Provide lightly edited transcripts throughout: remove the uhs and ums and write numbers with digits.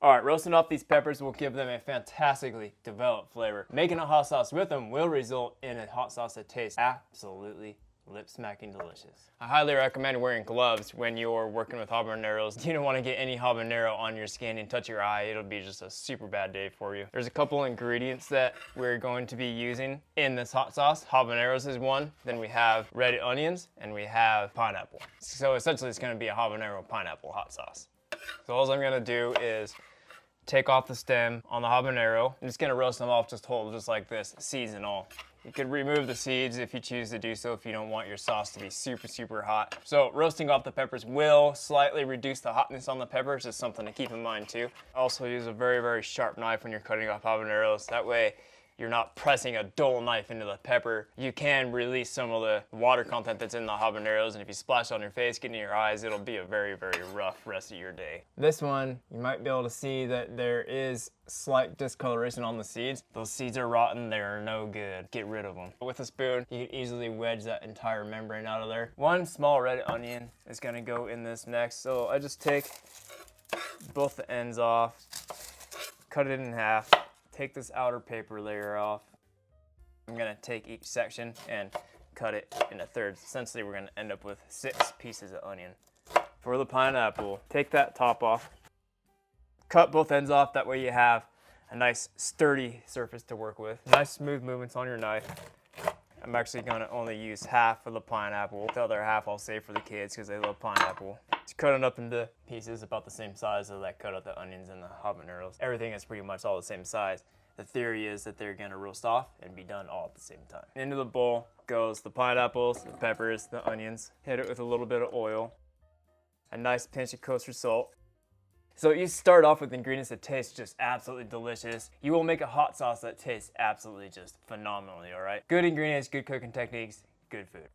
All right, roasting off these peppers will give them a fantastically developed flavor. Making a hot sauce with them will result in a hot sauce that tastes absolutely lip-smacking delicious. I highly recommend wearing gloves when you're working with habaneros. You don't want to get any habanero on your skin and touch your eye. It'll be just a super bad day for you. There's a couple ingredients that we're going to be using in this hot sauce. Habaneros is one, then we have red onions, and we have pineapple. So essentially it's going to be a habanero pineapple hot sauce. So all I'm going to do is take off the stem on the habanero. I'm just going to roast them off just whole, just like this, seeds and all. You could remove the seeds if you choose to do so, if you don't want your sauce to be super hot. So roasting off the peppers will slightly reduce the hotness on the peppers. Is something to keep in mind too. Also use a very sharp knife when you're cutting off habaneros. That way you're not pressing a dull knife into the pepper. You can release some of the water content that's in the habaneros, and if you splash on your face, get in your eyes, it'll be a very rough rest of your day. This one, you might be able to see that there is slight discoloration on the seeds. Those seeds are rotten, they're no good. Get rid of them. With a spoon, you can easily wedge that entire membrane out of there. One small red onion is gonna go in this next. So I just take both the ends off, cut it in half, take this outer paper layer off. I'm gonna take each section and cut it into thirds. Essentially, we're gonna end up with 6 pieces of onion. For the pineapple, take that top off, cut both ends off, that way you have a nice sturdy surface to work with. Nice smooth movements on your knife. I'm actually gonna only use half of the pineapple. The other half I'll save for the kids because they love pineapple. Just cut it up into pieces about the same size as I cut up the onions and the habaneros. Everything is pretty much all the same size. The theory is that they're gonna roast off and be done all at the same time. Into the bowl goes the pineapples, the peppers, the onions. Hit it with a little bit of oil, a nice pinch of kosher salt. So you start off with ingredients that taste just absolutely delicious. You will make a hot sauce that tastes absolutely just phenomenally, all right? Good ingredients, good cooking techniques, good food.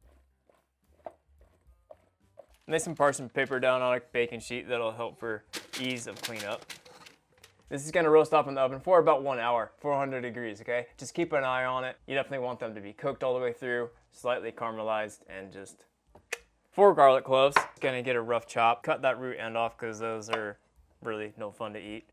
Lay some parchment paper down on a baking sheet. That'll help for ease of cleanup. This is gonna roast off in the oven for about 1 hour, 400 degrees, okay? Just keep an eye on it. You definitely want them to be cooked all the way through, slightly caramelized, and just 4 garlic cloves. Gonna get a rough chop. Cut that root end off because those are really no fun to eat.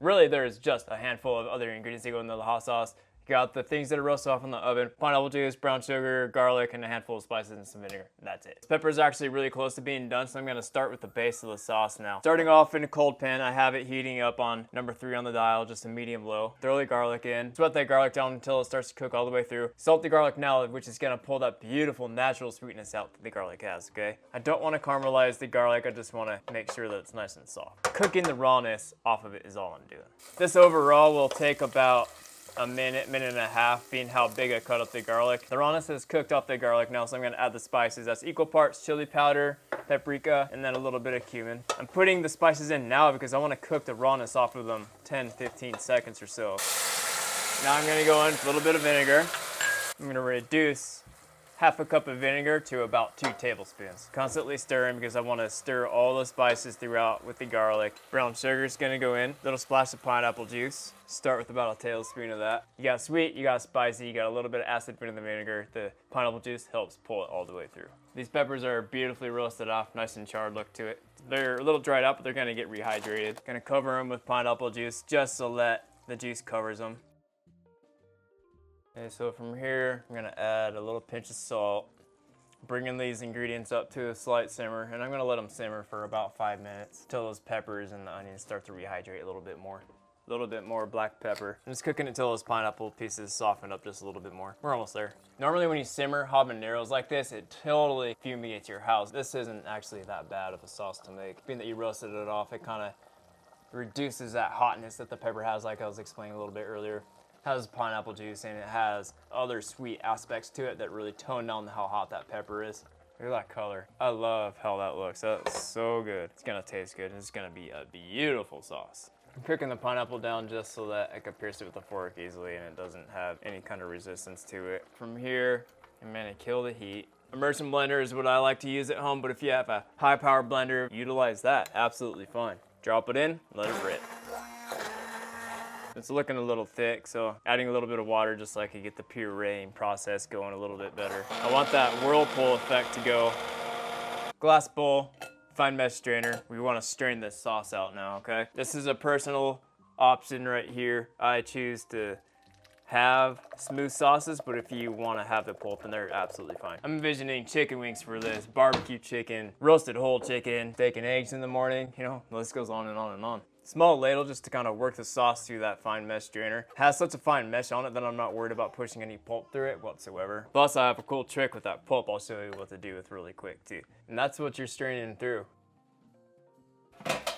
Really, there's just a handful of other ingredients that go into the hot sauce. You got the things that are roasted off in the oven: pineapple juice, brown sugar, garlic, and a handful of spices and some vinegar. That's it. This pepper is actually really close to being done, so I'm gonna start with the base of the sauce now. Starting off in a cold pan, I have it heating up on number 3 on the dial, just a medium low. Throw the garlic in. Sweat that garlic down until it starts to cook all the way through. Salt the garlic now, which is gonna pull that beautiful natural sweetness out that the garlic has, okay? I don't wanna caramelize the garlic, I just wanna make sure that it's nice and soft. Cooking the rawness off of it is all I'm doing. This overall will take about a minute and a half, being how big I cut up the garlic. The rawness has cooked off the garlic now, so I'm gonna add the spices. That's equal parts chili powder, paprika, and then a little bit of cumin. I'm putting the spices in now because I wanna cook the rawness off of them 10-15 seconds or so. Now I'm gonna go in with a little bit of vinegar. I'm gonna reduce half a cup of vinegar to about 2 tablespoons. Constantly stirring because I want to stir all the spices throughout with the garlic. Brown sugar is going to go in. Little splash of pineapple juice. Start with about a tablespoon of that. You got sweet, you got spicy, you got a little bit of acid in the vinegar. The pineapple juice helps pull it all the way through. These peppers are beautifully roasted off, nice and charred look to it. They're a little dried out, but they're going to get rehydrated. Going to cover them with pineapple juice just so that the juice covers them. Okay, so from here, I'm gonna add a little pinch of salt, bringing these ingredients up to a slight simmer, and I'm gonna let them simmer for about 5 minutes until those peppers and the onions start to rehydrate a little bit more. A little bit more black pepper. I'm just cooking until those pineapple pieces soften up just a little bit more. We're almost there. Normally when you simmer habaneros like this, it totally fumigates your house. This isn't actually that bad of a sauce to make. Being that you roasted it off, it kind of reduces that hotness that the pepper has, like I was explaining a little bit earlier. Has pineapple juice and it has other sweet aspects to it that really tone down how hot that pepper is. Look at that color. I love how that looks. That's so good. It's gonna taste good. It's gonna be a beautiful sauce. I'm cooking the pineapple down just so that I can pierce it with a fork easily and it doesn't have any kind of resistance to it. From here, I'm gonna kill the heat. Immersion blender is what I like to use at home, but if you have a high power blender, utilize that. Absolutely fine. Drop it in, let it rip. It's looking a little thick, so adding a little bit of water just so I can get the pureeing process going a little bit better. I want that whirlpool effect to go. Glass bowl, Fine mesh strainer. We want to strain this sauce out now, okay? This is a personal option right here. I choose to have smooth sauces, but if you want to have the pulp in there, absolutely fine. I'm envisioning chicken wings for this, barbecue chicken, roasted whole chicken, steak and eggs in the morning, you know, the list goes on and on and on. Small ladle just to kind of work the sauce through that fine mesh strainer. Has such a fine mesh on it that I'm not worried about pushing any pulp through it whatsoever. Plus I have a cool trick with that pulp I'll show you what to do with really quick too. And that's what you're straining through.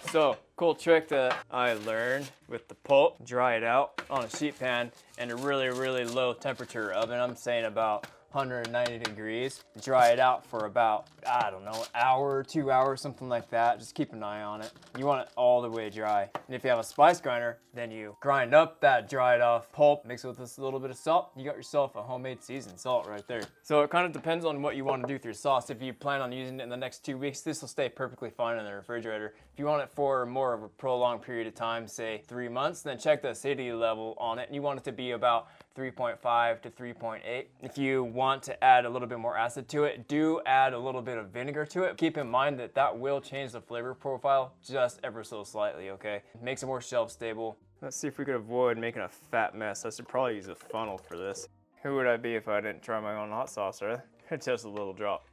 So, cool trick that I learned with the pulp, dry it out on a sheet pan in a really, really low temperature oven. I'm saying about 190 degrees. Dry it out for about, I don't know, hour, 2 hours, something like that. Just keep an eye on it. You want it all the way dry. And if you have a spice grinder, then you grind up that dried off pulp, mix it with this little bit of salt. You got yourself a homemade seasoned salt right there. So it kind of depends on what you want to do with your sauce. If you plan on using it in the next 2 weeks, this will stay perfectly fine in the refrigerator. If you want it for more of a prolonged period of time, say 3 months, then check the acidity level on it. And you want it to be about 3.5 to 3.8. If you want to add a little bit more acid to it, do add a little bit of vinegar to it. Keep in mind that that will change the flavor profile just ever so slightly, okay? It makes it more shelf stable. Let's see if we could avoid making a fat mess. I should probably use a funnel for this. Who would I be if I didn't try my own hot sauce, right? Just a little drop.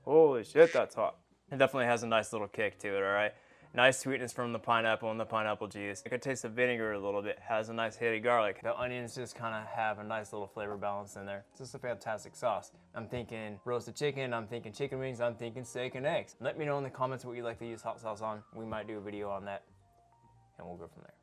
Holy shit, that's hot. It definitely has a nice little kick to it, all right? Nice sweetness from the pineapple and the pineapple juice. I could taste the vinegar a little bit. Has a nice hit of garlic. The onions just kind of have a nice little flavor balance in there. It's just a fantastic sauce. I'm thinking roasted chicken, I'm thinking chicken wings, I'm thinking steak and eggs. Let me know in the comments what you'd like to use hot sauce on. We might do a video on that, and we'll go from there.